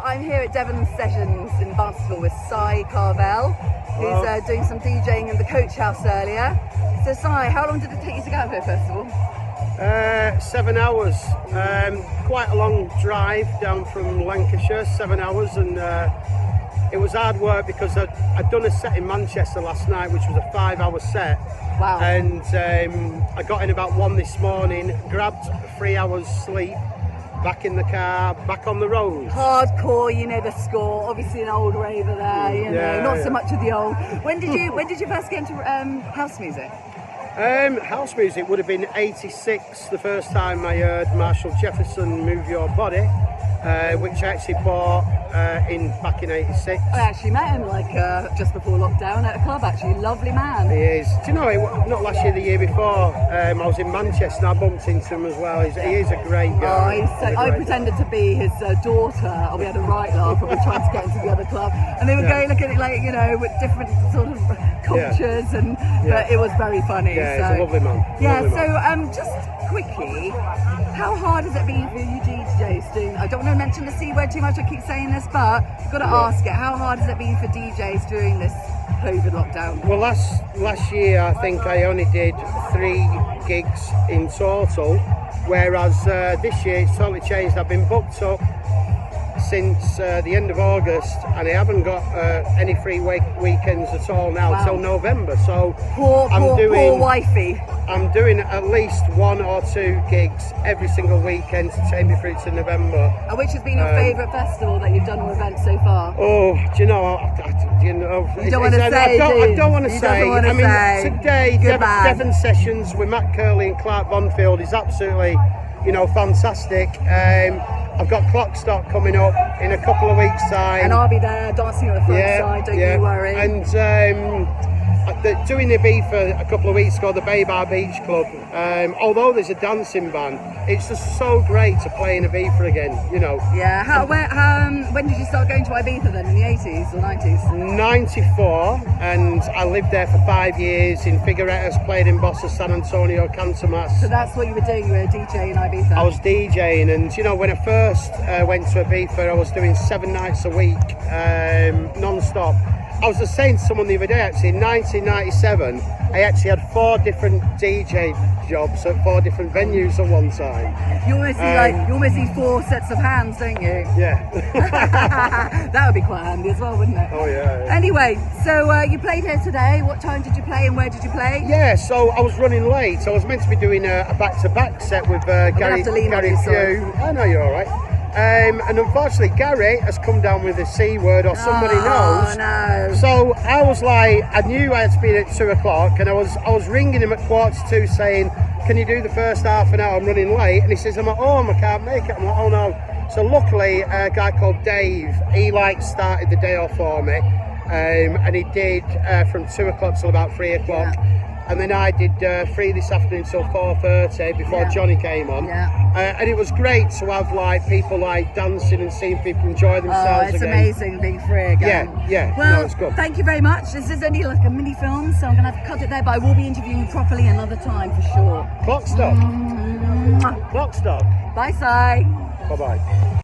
I'm here at Devon Sessions in Barnstaple with Si Carvel, who's doing some DJing in the Coach House earlier. So Si, how long did it take you to get up here first of all? 7 hours. Quite a long drive down from Lancashire, 7 hours, and it was hard work because I'd done a set in Manchester last night, which was a 5-hour set. Wow. And I got in about 1 this morning, grabbed 3 hours sleep, back in the car, back on the road. Hardcore, you know the score. Obviously an old raver there, you know, not so much of the old. When did you first get into house music? House music would have been 86, the first time I heard Marshall Jefferson Move Your Body, which I actually bought back in 86. I actually met him just before lockdown at a club actually, lovely man. He is. Do you know, not last year, the year before, I was in Manchester and I bumped into him as well. He is a great guy. I pretended to be his daughter, and we had a right laugh when we tried to get into the other club, and they were going looking at it like, you know, with different sort of cultures, but it was very funny. Yeah, he's a lovely man. Just quickly, how hard has it been for you DJs doing, I don't want to mention the C word too much, I keep saying this, but I've got to ask it, how hard has it been for DJs during this COVID lockdown? Well, last year I think I only did 3 gigs in total, whereas this year it's totally changed. I've been booked up since the end of August, and I haven't got any free weekends at all now till November. So poor wifey. I'm doing at least 1 or 2 gigs every single weekend to take me through to November. And which has been your favourite festival that you've done or event so far? Oh, do you know? You don't want to say. I don't want to say. I mean, today Devon Sessions with Matt Curley and Clark Bonfield is absolutely, fantastic. I've got Clockstock coming up in a couple of weeks' time. And I'll be there dancing on the front side, don't you worry. And doing Ibiza a couple of weeks ago, the Bay Bar Beach Club, although there's a dancing ban, it's just so great to play in Ibiza again, Yeah, when did you start going to Ibiza then, in the 80s or 90s? 94, and I lived there for 5 years in Figueretas, played in Bossa, San Antonio, Cantomas. So that's what you were doing, you were a DJ in Ibiza? I was DJing, and when I first went to Ibiza, I was doing 7 nights a week, non-stop. I was just saying to someone the other day, actually, in 1997, I actually had 4 different DJ jobs at 4 different venues at one time. You almost see 4 sets of hands, don't you? Yeah. That would be quite handy as well, wouldn't it? Oh yeah. Anyway, so you played here today. What time did you play and where did you play? Yeah, so I was running late. I was meant to be doing a back-to-back set with Gary Pugh. I know you're all right. And unfortunately Gary has come down with a C word, or somebody knows. No. So I was like, I knew I had to be at 2 o'clock, and I was ringing him at 1:45 saying, can you do the first half an hour, I'm running late? And he says, I'm at home, I can't make it. I'm like, oh no. So luckily a guy called Dave, he started the day off for me, and he did from 2 o'clock till about 3 o'clock. And then I did 3 this afternoon till 4:30 before Johnny came on. And it was great to have people dancing and seeing people enjoy themselves. Oh, it's again. Amazing being free again. Yeah. Well, no, it's good. Thank you very much. This is only like a mini film, so I'm going to have to cut it there, but I will be interviewing you properly another time for sure. Clockstock. Clockstock. Bye, Si. Bye-bye.